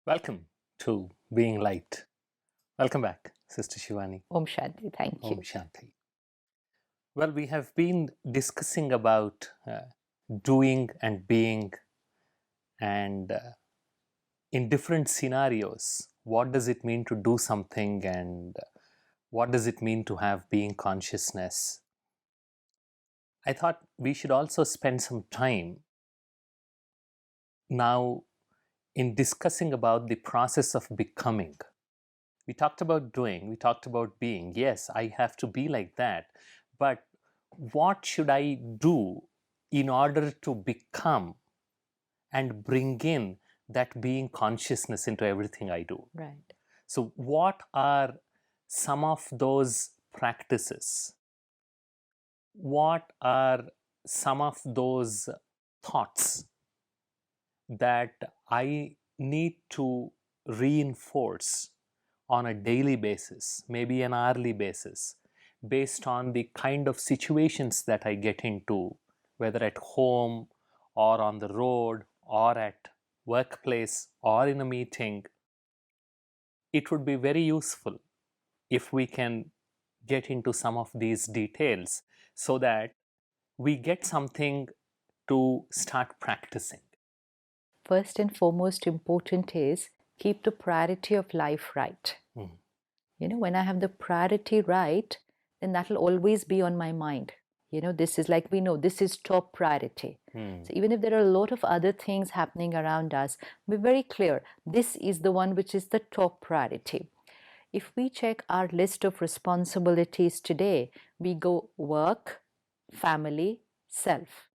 Welcome to Being Light. Welcome back, Sister Shivani. Om Shanti, thank Om you. Shanti. Well, we have been discussing about doing and being, and in different scenarios, what does it mean to do something, and what does it mean to have being consciousness? I thought we should also spend some time now in discussing about the process of becoming. We talked about doing, we talked about being. Yes, I have to be like that. But what should I do in order to become and bring in that being consciousness into everything I do? Right. So, what are some of those practices? What are some of those thoughts that I need to reinforce on a daily basis, maybe an hourly basis, based on the kind of situations that I get into, whether at home or on the road or at workplace or in a meeting. It would be very useful if we can get into some of these details so that we get something to start practicing. First and foremost important is keep the priority of life right. Mm. When I have the priority right, then that will always be on my mind. This is like we know this is top priority. So even if there are a lot of other things happening around us, be very clear. This is the one which is the top priority. If we check our list of responsibilities today, we go work, family, self.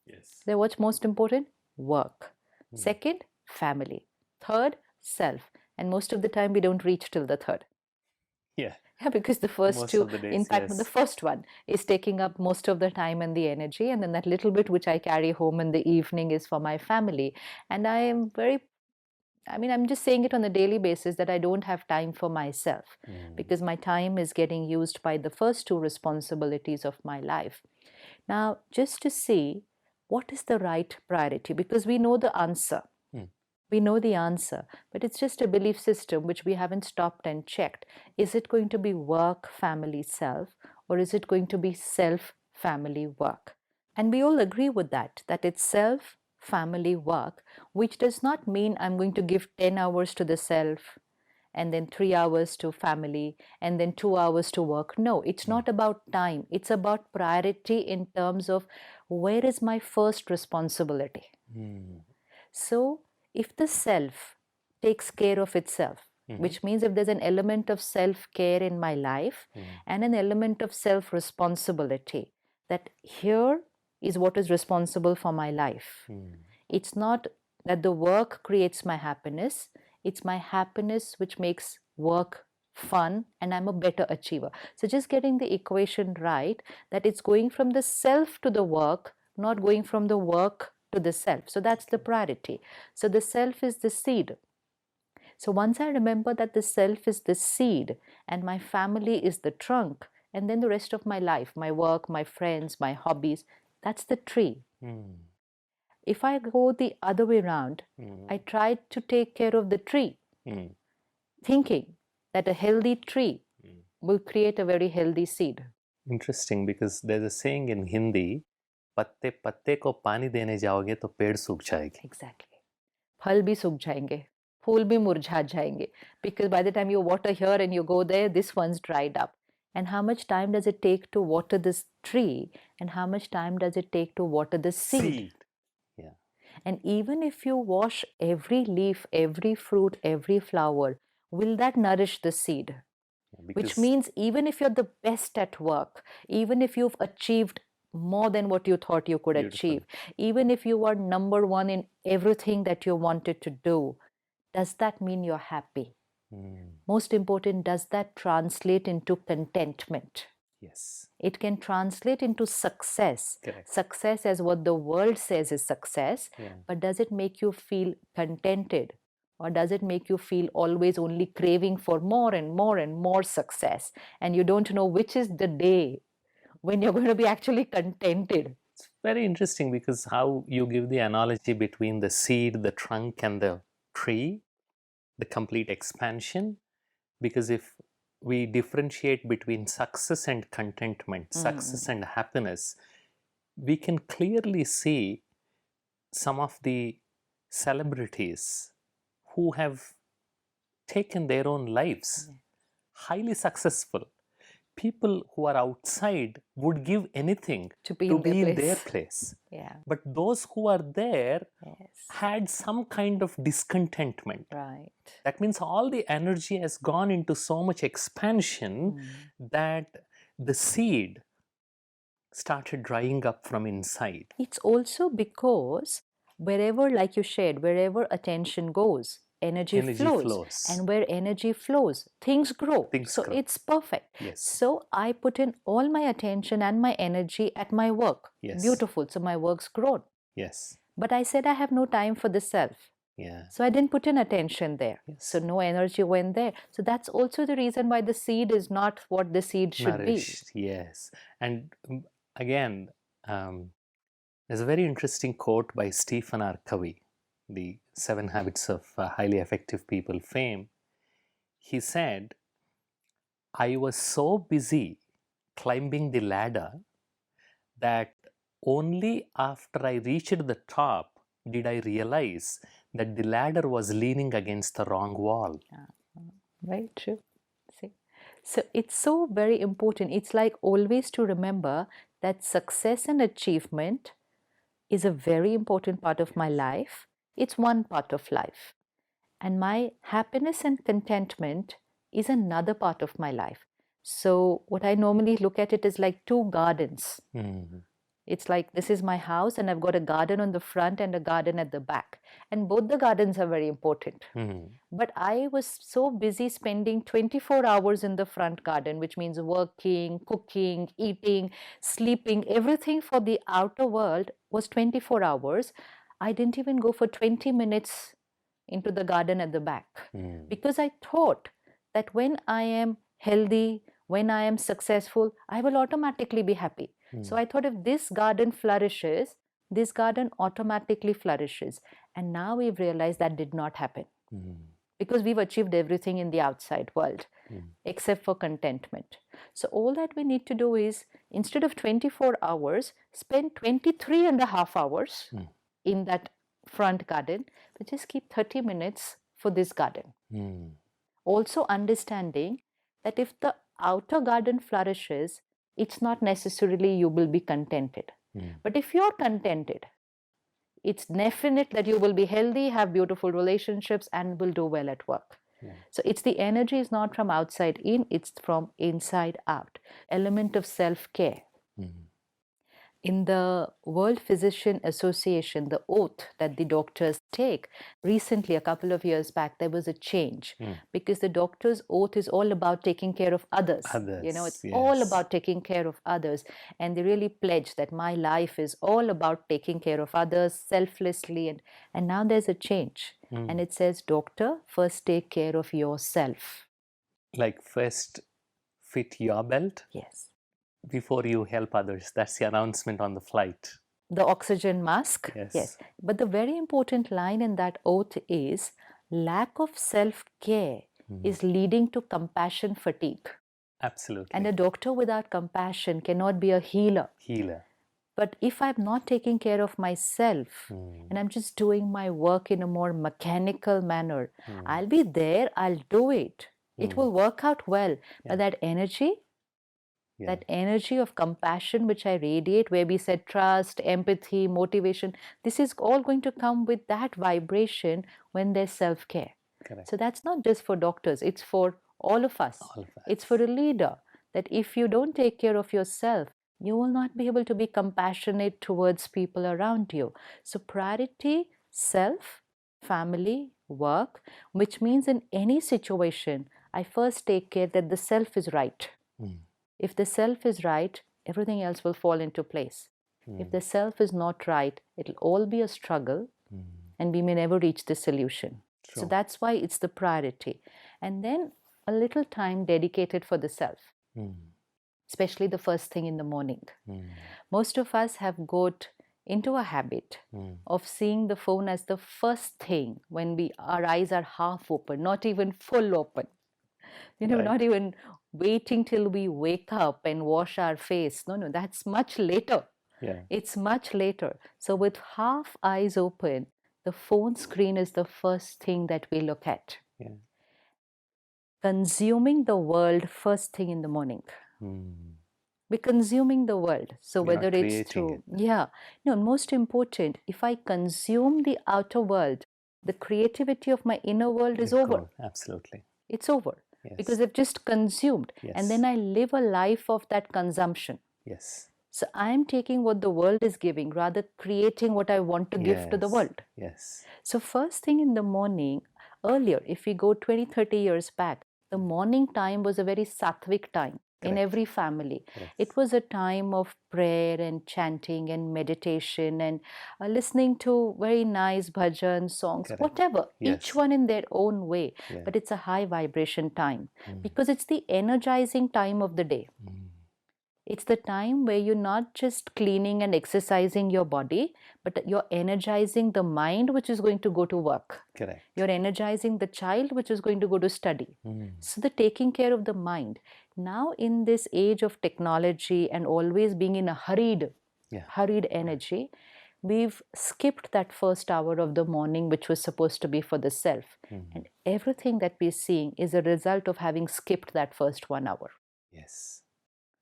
Yes. Then what's most important? Work. Second, family. Third, self. And most of the time we don't reach till the third. Yeah. Yeah, because the first Most two, of the days, in fact, the yes. first one is taking up most of the time and the energy, and then that little bit which I carry home in the evening is for my family. And I'm just saying it on a daily basis that I don't have time for myself because my time is getting used by the first two responsibilities of my life. Now, just to see what is the right priority, because we know the answer. We know the answer, but it's just a belief system which we haven't stopped and checked. Is it going to be work, family, self, or is it going to be self, family, work? And we all agree with that it's self, family, work, which does not mean I'm going to give 10 hours to the self and then 3 hours to family and then 2 hours to work. No, it's not about time. It's about priority in terms of where is my first responsibility. So if the self takes care of itself, which means if there's an element of self-care in my life and an element of self-responsibility, that here is what is responsible for my life. It's not that the work creates my happiness, it's my happiness which makes work fun and I'm a better achiever. So just getting the equation right, that it's going from the self to the work, not going from the work to the self. So that's the priority. So the self is the seed. So once I remember that the self is the seed and my family is the trunk, and then the rest of my life, my work, my friends, my hobbies, that's the tree. If I go the other way around, I try to take care of the tree, thinking that a healthy tree will create a very healthy seed. Interesting, because there's a saying in Hindi, पत्ते पत्ते को पानी देने जाओगे तो पेड़ सूख जाएगी. Exactly. फल भी सूख जाएंगे, फूल भी मुरझा जाएंगे, because by the time you water here and you go there, this one's dried up. And how much time does it take to water this tree, and how much time does it take to water the seed? Yeah. And even if you wash every leaf, every fruit, every flower, will that nourish the seed? Which means even if you're the best at work, even if you've achieved more than what you thought you could achieve, even if you are number one in everything that you wanted to do, does that mean you're happy? Most important, does that translate into contentment? Yes. It can translate into success. Correct. Success as what the world says is success, but does it make you feel contented? Or does it make you feel always only craving for more and more and more success? And you don't know which is the day when you're going to be actually contented. It's very interesting because how you give the analogy between the seed, the trunk, and the tree. the complete expansion, because if we differentiate between success and contentment, success and happiness, we can clearly see some of the celebrities who have taken their own lives, highly successful. People who are outside would give anything To be to in their be in their place. place. Yeah. But those who are there Yes. had some kind of discontentment. Right. That means all the energy has gone into so much expansion that the seed started drying up from inside. It's also because wherever, like you shared, wherever attention goes, energy flows. And where energy flows, things grow. Things So grow. it's perfect. Yes. So I put in all my attention and my energy at my work. Yes. Beautiful. So my work's grown. Yes. But I said I have no time for the self. Yeah. So I didn't put in attention there. Yes. So no energy went there. So that's also the reason why the seed is not what the seed should Nourished. Yes. And again, there's a very interesting quote by Stephen R. Covey, the 7 Habits of Highly Effective People fame. He said, I was so busy climbing the ladder that only after I reached the top did I realize that the ladder was leaning against the wrong wall. Very true. See? So it's so very important. It's like always to remember that success and achievement is a very important part of my life. It's one part of life. And my happiness and contentment is another part of my life. So what I normally look at it is like two gardens. It's like this is my house and I've got a garden on the front and a garden at the back. And both the gardens are very important. But I was so busy spending 24 hours in the front garden, which means working, cooking, eating, sleeping, everything for the outer world was 24 hours. I didn't even go for 20 minutes into the garden at the back because I thought that when I am healthy, when I am successful, I will automatically be happy. So I thought if this garden flourishes, this garden automatically flourishes. And now we've realized that did not happen because we've achieved everything in the outside world except for contentment. So all that we need to do is instead of 24 hours, spend 23 and a half hours in that front garden, but just keep 30 minutes for this garden. Also understanding that if the outer garden flourishes, it's not necessarily you will be contented. But if you're contented, it's definite that you will be healthy, have beautiful relationships, and will do well at work. So it's the energy is not from outside in, it's from inside out. Element of self-care. In the World Physician Association, the oath that the doctors take, recently, a couple of years back, there was a change because the doctor's oath is all about taking care of others. You know, it's all about taking care of others. And they really pledge that my life is all about taking care of others selflessly. And now there's a change. And it says, doctor, first take care of yourself. Like first fit your belt? Yes. Before you help others. That's the announcement on the flight. The oxygen mask. Yes. But the very important line in that oath is lack of self-care is leading to compassion fatigue. Absolutely. And a doctor without compassion cannot be a healer. But if I'm not taking care of myself and I'm just doing my work in a more mechanical manner, I'll be there, I'll do it. It will work out well. But that energy, that energy of compassion which I radiate, where we said trust, empathy, motivation, this is all going to come with that vibration when there's self-care. So that's not just for doctors, it's for all of us. It's for a leader, that if you don't take care of yourself, you will not be able to be compassionate towards people around you. So priority, self, family, work, which means in any situation, I first take care that the self is right. If the self is right, everything else will fall into place. If the self is not right, it'll all be a struggle and we may never reach the solution. So that's why it's the priority. And then a little time dedicated for the self, especially the first thing in the morning. Most of us have got into a habit Mm. of seeing the phone as the first thing when our eyes are half open, not even full open. Not Right. even waiting till we wake up and wash our face. No, that's much later. Yeah. It's much later. So with half eyes open, the phone screen is the first thing that we look at. Yeah. Consuming the world first thing in the morning. Mm. We're consuming the world. So We're whether not it's creating through, it. yeah, no, most important, if I consume the outer world, the creativity of my inner world is Let over. go. Absolutely. It's over. Yes. Because I've just consumed. Yes. And then I live a life of that consumption. Yes. So I'm taking what the world is giving, rather creating what I want to give to the Yes. world. Yes. So first thing in the morning, earlier, if we go 20, 30 years back, the morning time was a very sattvic time in Correct. every family. Yes. It was a time of prayer and chanting and meditation and listening to very nice bhajan songs, Correct. whatever, Yes. each one in their own way. Yeah. But it's a high vibration time Mm. because it's the energizing time of the day. Mm. It's the time where you're not just cleaning and exercising your body, but you're energizing the mind, which is going to go to work. Correct. You're energizing the child, which is going to go to study. Mm. So the taking care of the mind. Now in this age of technology and always being in a hurried energy, we've skipped that first hour of the morning, which was supposed to be for the self. Mm. And everything that we're seeing is a result of having skipped that first 1 hour. Yes.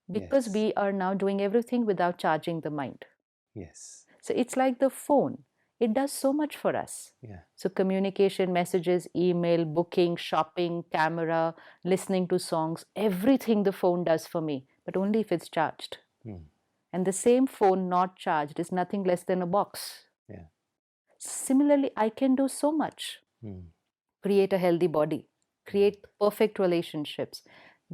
Because Yes. we are now doing everything without charging the mind. Yes. So it's like the phone. It does so much for us. Yeah. So communication, messages, email, booking, shopping, camera, listening to songs, everything the phone does for me, but only if it's charged. Mm. And the same phone not charged is nothing less than a box. Yeah. Similarly, I can do so much. Mm. Create a healthy body, create perfect relationships,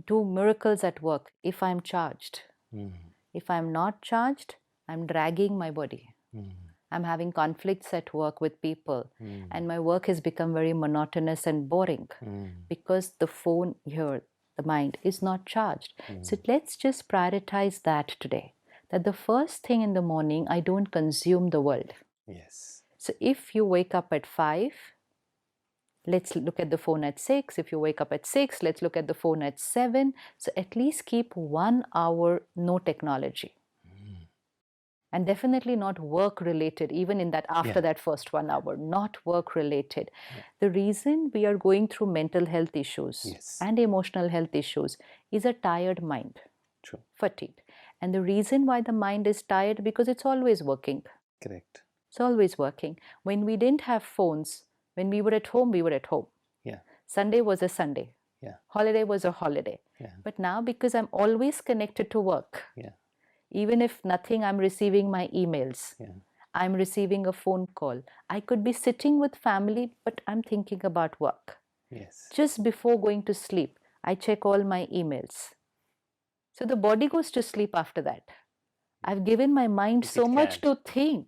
do miracles at work if I'm charged. Mm. If I'm not charged, I'm dragging my body. Mm. I'm having conflicts at work with people, Mm. and my work has become very monotonous and boring because the phone here, the mind, is not charged. So let's just prioritize that today. That the first thing in the morning, I don't consume the world. Yes. So if you wake up at 5, let's look at the phone at 6. If you wake up at 6, let's look at the phone at 7. So at least keep 1 hour no technology. And definitely not work related, even in that after that first 1 hour, not work related. The reason we are going through mental health issues and emotional health issues is a tired mind. True. Fatigued. And the reason why the mind is tired, because it's always working. Correct. It's always working. When we didn't have phones, when we were at home, we were at home. Yeah. Sunday was a Sunday. Yeah. Holiday was a holiday. Yeah. But now, because I'm always connected to work, Yeah. even if nothing, I'm receiving my emails. Yeah. I'm receiving a phone call. I could be sitting with family, but I'm thinking about work. Yes. Just before going to sleep, I check all my emails. So the body goes to sleep after that. I've given my mind If so it much can. to think.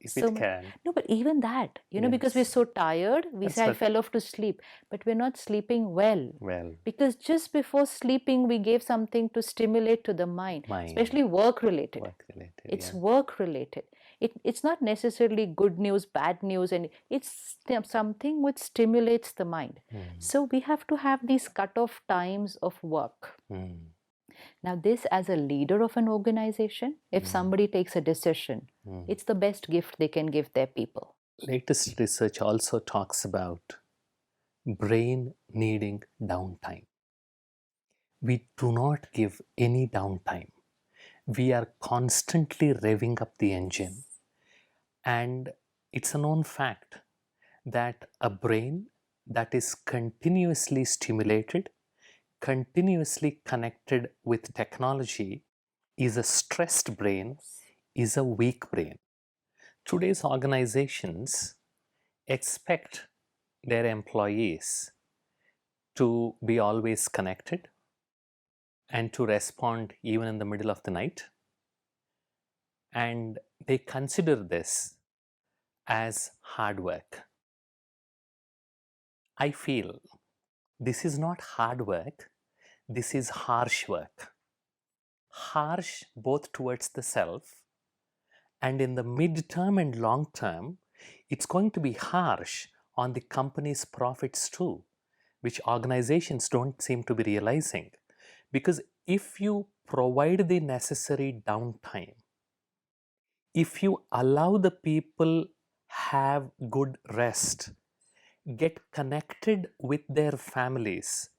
If it can. No, but even that, because we're Yes. so tired, we That's say I what- fell off to sleep, but we're not sleeping well. Well. Because just before sleeping, we gave something to stimulate to the mind. Especially work related. Work related. It's yeah. work related. It's not necessarily good news, bad news, and it's something which stimulates the mind. So we have to have these cut-off times of work. Now, this as a leader of an organization, if somebody takes a decision, it's the best gift they can give their people. Latest research also talks about brain needing downtime. We do not give any downtime. We are constantly revving up the engine. And it's a known fact that a brain that is continuously stimulated, continuously connected with technology, is a stressed brain, is a weak brain. Today's organizations expect their employees to be always connected and to respond even in the middle of the night. And they consider this as hard work. I feel this is not hard work, this is harsh work. Harsh both towards the self And in the mid-term and long term, it's going to be harsh on the company's profits too, which organizations don't seem to be realizing. Because if you provide the necessary downtime, if you allow the people have good rest, get connected with their families,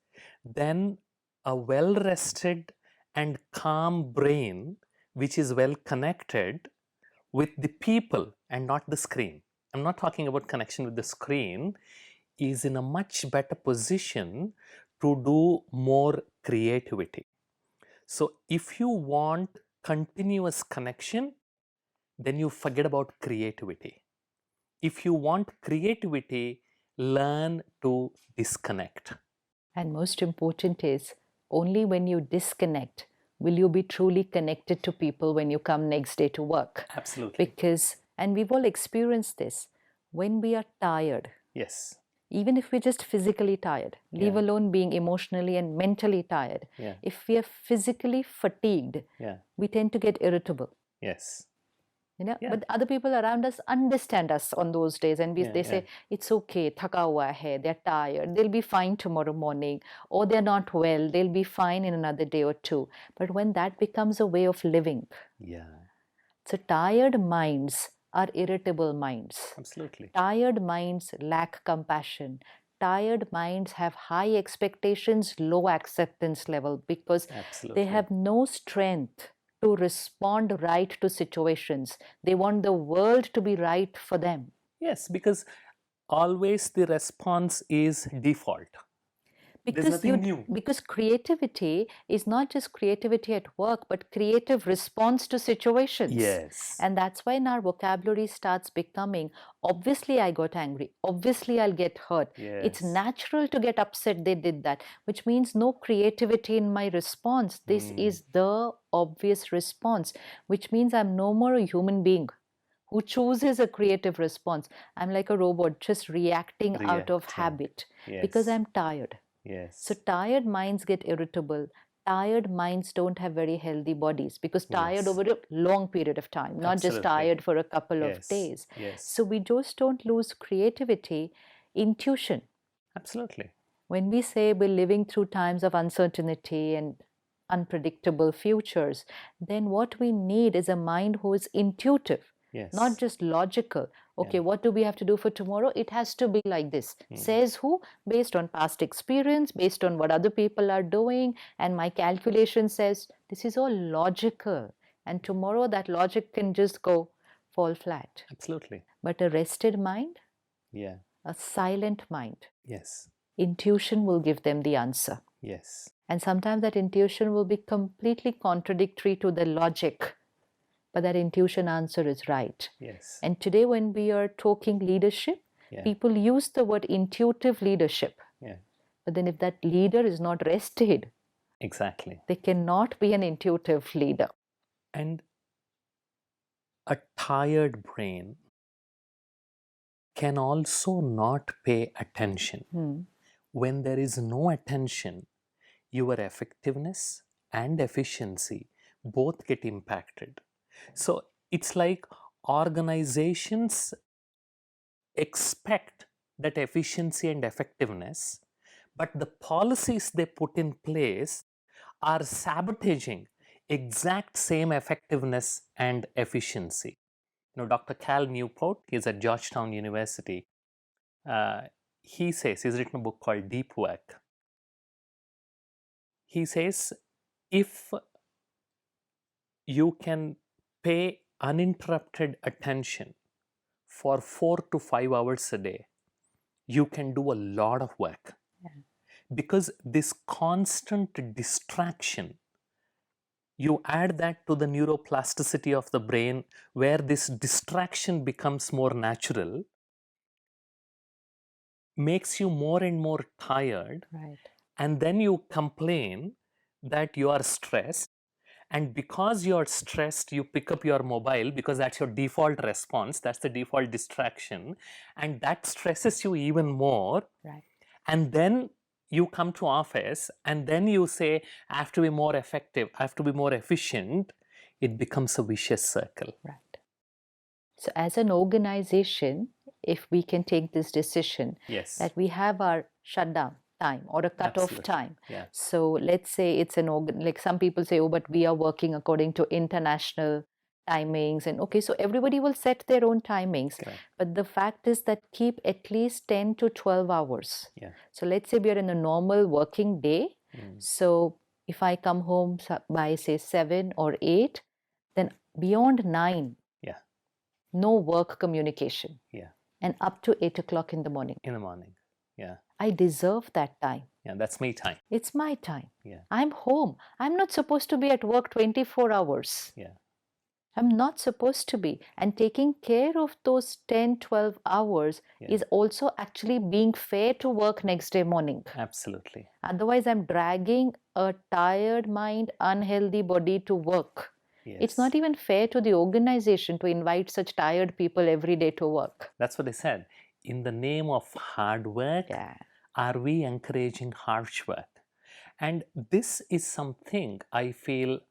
then a well rested and calm brain, which is well connected with the people and not the screen. I'm not talking about connection with the screen, is in a much better position to do more creativity. So, if you want continuous connection, then you forget about creativity. If you want creativity, learn to disconnect. And most important is, only when you disconnect will you be truly connected to people when you come next day to work. Absolutely. Because, and we've all experienced this, when we are tired, Yes. even if we're just physically tired, leave Yeah. alone being emotionally and mentally tired, Yeah. if we are physically fatigued, Yeah. we tend to get irritable. Yes. Yeah. Yeah. But other people around us understand us on those days, and Yeah, they say, it's okay, thaka hua hai, they're tired, they'll be fine tomorrow morning, or they're not well, they'll be fine in another day or two. But when that becomes a way of living, Yeah. so tired minds are irritable minds. Absolutely. Tired minds lack compassion. Tired minds have high expectations, low acceptance level, because Absolutely. they have no strength to respond right to situations. They want the world to be right for them. Yes, because always the response is default. There's nothing new. Because creativity is not just creativity at work, but creative response to situations. Yes. And that's why our vocabulary starts becoming, obviously I got angry, obviously I'll get hurt. It's Yes. natural to get upset they did that, which means no creativity in my response. This is the obvious response, which means I'm no more a human being who chooses a creative response. I'm like a robot just reacting out of Reacting. habit because Yes. I'm tired. Yes. So tired minds get irritable. Tired minds don't have very healthy bodies, because tired Yes. over a long period of time, not just Absolutely. tired for a couple of Yes. days. Yes. So we just don't lose creativity, intuition. Absolutely. When we say we're living through times of uncertainty and unpredictable futures, then what we need is a mind who is intuitive, Yes. not just logical. Okay, what do we have to do for tomorrow? It has to be like this. Says who? Based on past experience, based on what other people are doing, and my calculation says this is all logical. And tomorrow that logic can just go fall flat. Absolutely. But a rested mind, Yeah. a silent mind, Yes. intuition will give them the answer. Yes. And sometimes that intuition will be completely contradictory to the logic, but that intuition answer is right. Yes. And today, when we are talking leadership, people use the word intuitive leadership. Yeah. But then, if that leader is not rested, Exactly. they cannot be an intuitive leader. And a tired brain can also not pay attention. When there is no attention, your effectiveness and efficiency both get impacted. So it's like organizations expect that efficiency and effectiveness, but the policies they put in place are sabotaging exact same effectiveness and efficiency. Dr. Cal Newport, he's at Georgetown University. He says, he's written a book called Deep Work. He says, if you can pay uninterrupted attention for 4 to 5 hours a day, you can do a lot of work. Because this constant distraction, you add that to the neuroplasticity of the brain, where this distraction becomes more natural, makes you more and more tired. Right. And then you complain that you are stressed. And because you're stressed, you pick up your mobile because that's your default response. That's the default distraction. And that stresses you even more. Right. And then you come to office and then you say, I have to be more effective, I have to be more efficient. It becomes a vicious circle. Right. So as an organization, if we can take this decision Yes. that we have our shutdown time or a cutoff Absolutely. time. Yeah. So let's say it's like some people say, oh, but we are working according to international timings, and okay, so everybody will set their own timings. Correct. But the fact is that keep at least 10 to 12 hours. Yeah. So let's say we are in a normal working day. So if I come home by say 7 or 8, then beyond 9, Yeah. no work communication. Yeah. And up to 8 o'clock in the morning. In the morning. Yeah. I deserve that time. Yeah, that's me time. It's my time. Yeah. I'm home. I'm not supposed to be at work 24 hours. Yeah. I'm not supposed to be. And taking care of those 10, 12 hours is also actually being fair to work next day morning. Absolutely. Otherwise, I'm dragging a tired mind, unhealthy body to work. Yes. It's not even fair to the organization to invite such tired people every day to work. That's what I said. In the name of hard work, are we encouraging harsh work? And this is something I feel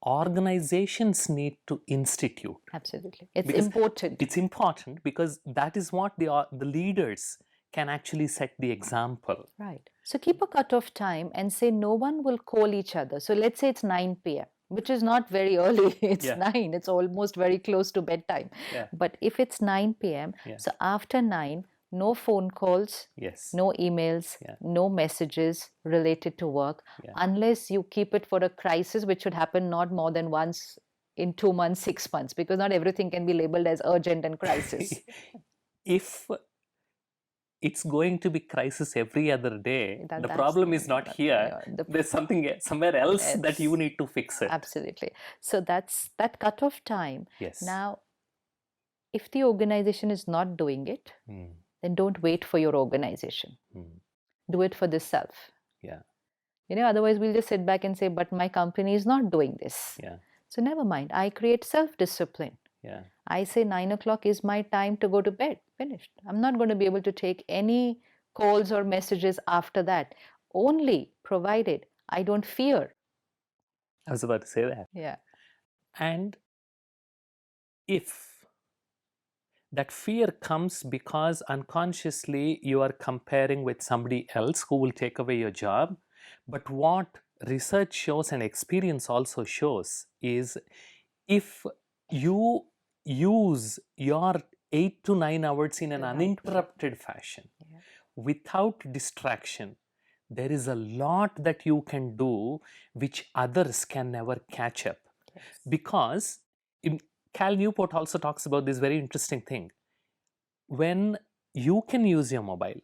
organizations need to institute. Absolutely. It's important. It's important because that is what the leaders can actually set the example. Right. So keep a cutoff time and say no one will call each other. So let's say it's 9 p.m., which is not very early. It's 9. It's almost very close to bedtime. Yeah. But if it's 9 p.m., so after 9, no phone calls, no emails, no messages related to work, unless you keep it for a crisis, which should happen not more than once in 2 months, 6 months, because not everything can be labeled as urgent and crisis. If it's going to be crisis every other day, the problem is not here. There's something somewhere else that you need to fix it. Absolutely. So that's that cutoff time. Yes. Now, if the organization is not doing it, then don't wait for your organization. Do it for the self. Yeah. Otherwise we'll just sit back and say, but my company is not doing this. Yeah. So never mind. I create self-discipline. Yeah. I say 9 o'clock is my time to go to bed. Finished. I'm not going to be able to take any calls or messages after that. Only provided I don't fear. I was about to say that. Yeah. And if that fear comes because unconsciously you are comparing with somebody else who will take away your job. But what research shows and experience also shows is if you use your 8 to 9 hours in an uninterrupted fashion, without distraction, there is a lot that you can do which others can never catch up. Because Cal Newport also talks about this very interesting thing. When you can use your mobile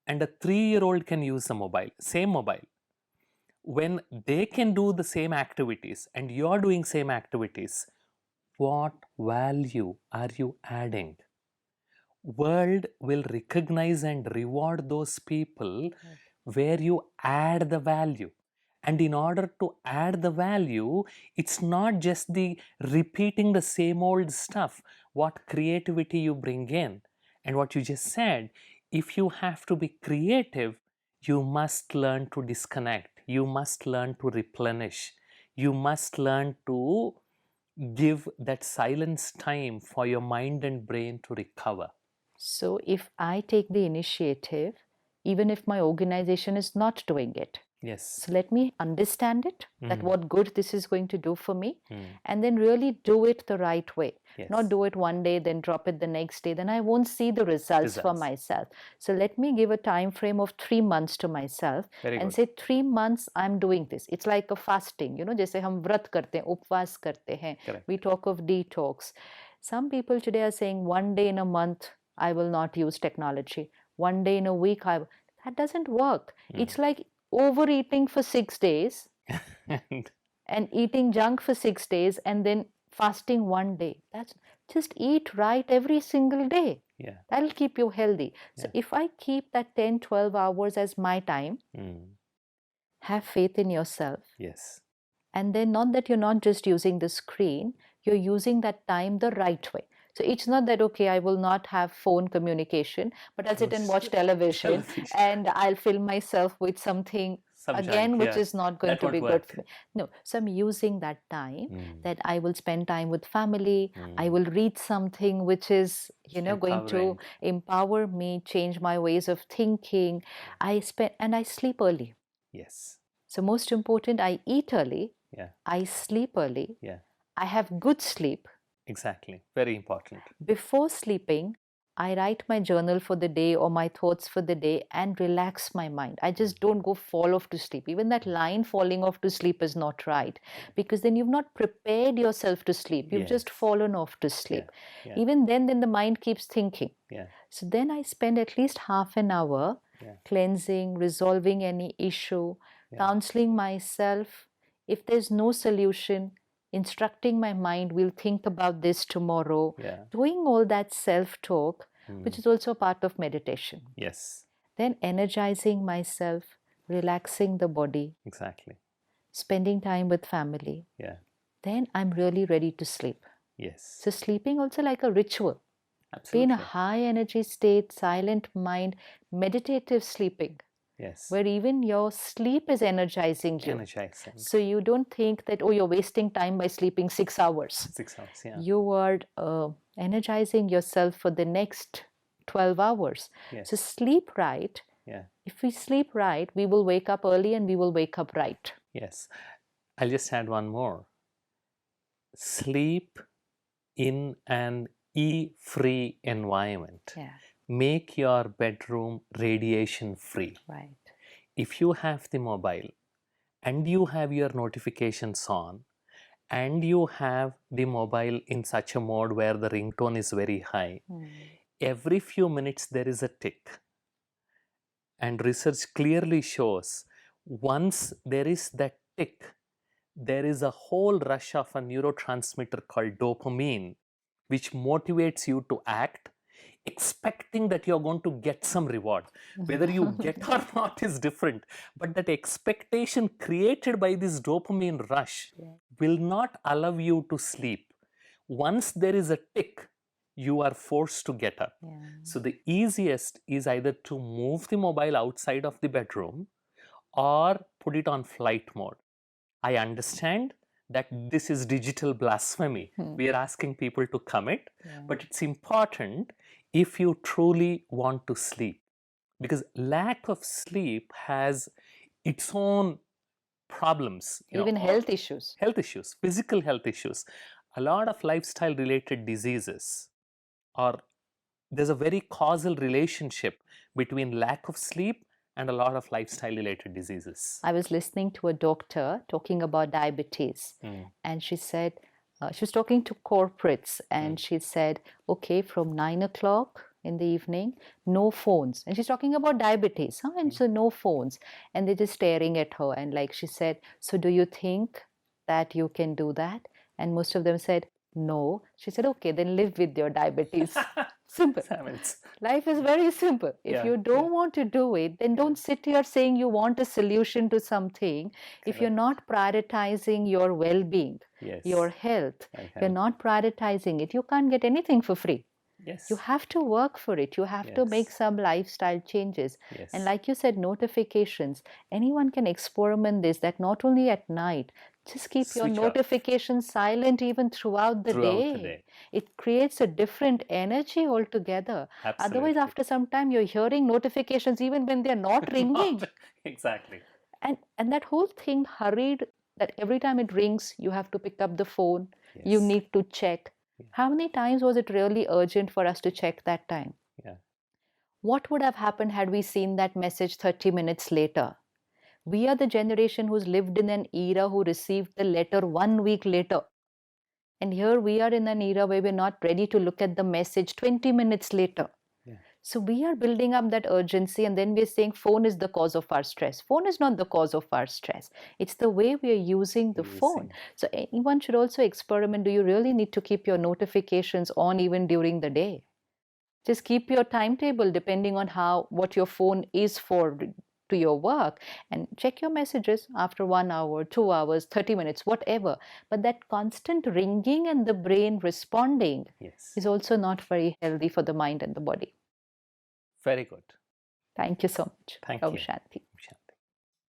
and a 3-year-old can use the mobile, same mobile, when they can do the same activities and you're doing same activities, what value are you adding? World will recognize and reward those people where you add the value. And in order to add the value, it's not just the repeating the same old stuff, what creativity you bring in. And what you just said, if you have to be creative, you must learn to disconnect. You must learn to replenish. You must learn to give that silence time for your mind and brain to recover. So if I take the initiative, even if my organization is not doing it, so let me understand it, that what good this is going to do for me, and then really do it the right way. Not do it one day, then drop it the next day, then I won't see the results for myself. So let me give a time frame of 3 months to myself and say 3 months I'm doing this. It's like a fasting, जैसे हम व्रत करते हैं, उपवास करते हैं. We talk of detox. Some people today are saying 1 day in a month I will not use technology. 1 day in a week, that doesn't work. It's like overeating for 6 days and eating junk for 6 days and then fasting 1 day. That's just eat right every single day. That'll keep you healthy. So if I keep that 10, 12 hours as my time, have faith in yourself. And then not that you're not just using the screen, you're using that time the right way. So it's not that, okay, I will not have phone communication, but I'll sit and watch television and I'll fill myself with something some again, junk, which yeah. is not going That to won't be good work. for me. No, so I'm using that time Mm, that I will spend time with family. I mm. will read something which is, going to Empowering. empower me, change my ways of thinking. I sleep early. Yes. So most important, I eat early, Yeah. I sleep early, Yeah. I have good sleep. Exactly. Very important. Before sleeping, I write my journal for the day or my thoughts for the day and relax my mind. I just don't go fall off to sleep. Even that line falling off to sleep is not right, because then you've not prepared yourself to sleep. You've just Yes. fallen off to Yeah. sleep. Yeah. Even then the mind keeps thinking. Yeah. So then I spend at least half an hour Yeah. cleansing, resolving any issue, Yeah. counseling myself. If there's no solution, instructing my mind, we'll think about this tomorrow. Yeah. Doing all that self talk, which Mm. is also a part of meditation. Yes. Then energizing myself, relaxing the body, Exactly. spending time with family. Yeah. Then I'm really ready to sleep. Yes. So, sleeping also like a ritual. Be in a Absolutely. high energy state, silent mind, meditative sleeping, Yes. where even your sleep is energizing you. Energizing. So you don't think that, oh, you're wasting time by sleeping 6 hours. 6 hours. Yeah. You are energizing yourself for the next 12 hours. Yes. So sleep right. Yeah. If we sleep right, we will wake up early and we will wake up right. Yes. I'll just add one more. Sleep in an E-free environment. Yeah, Make your bedroom radiation free. right. If you have the mobile and you have your notifications on and you have the mobile in such a mode where the ringtone is very high, every few minutes there is a tick. And research clearly shows once there is that tick, there is a whole rush of a neurotransmitter called dopamine, which motivates you to act, expecting that you're going to get some reward. Whether you get or not is different, but that expectation created by this dopamine rush will not allow you to sleep. Once there is a tick, you are forced to get up. Yeah. So the easiest is either to move the mobile outside of the bedroom or put it on flight mode. I understand that this is digital blasphemy. We are asking people to commit, but it's important if you truly want to sleep, because lack of sleep has its own problems, Even health issues. physical health issues. A lot of lifestyle related diseases, or there's a very causal relationship between lack of sleep and a lot of lifestyle related diseases. I was listening to a doctor talking about diabetes, and she said, she was talking to corporates, and she said, okay, from 9 o'clock in the evening, no phones. And she's talking about diabetes, huh? And so no phones. And they're just staring at her. And like she said, so do you think that you can do that? And most of them said, no. She said, okay, then live with your diabetes. Simple. Life is very simple. If you don't want to do it, then don't sit here saying you want a solution to something. If you're not prioritizing your well-being, your health, you're not prioritizing it, you can't get anything for free. You have to work for it. You have to make some lifestyle changes. And like you said, notifications. Anyone can experiment this, that not only at night, just keep your notifications silent even throughout the day. It creates a different energy altogether. Otherwise, after some time, you're hearing notifications even when they're not ringing. Exactly. And that whole thing hurried, that every time it rings, you have to pick up the phone. You need to check. How many times was it really urgent for us to check that time? What would have happened had we seen that message 30 minutes later? We are the generation who's lived in an era who received the letter 1 week later. And here we are in an era where we're not ready to look at the message 20 minutes later. So we are building up that urgency, and then we're saying phone is the cause of our stress. Phone is not the cause of our stress. It's the way we are using the phone. So anyone should also experiment. Do you really need to keep your notifications on even during the day? Just keep your timetable depending on what your phone is for to your work, and check your messages after 1 hour, 2 hours, 30 minutes, whatever. But that constant ringing and the brain responding is also not very healthy for the mind and the body. Very good. Thank you so much. Thank Om you. Shanti.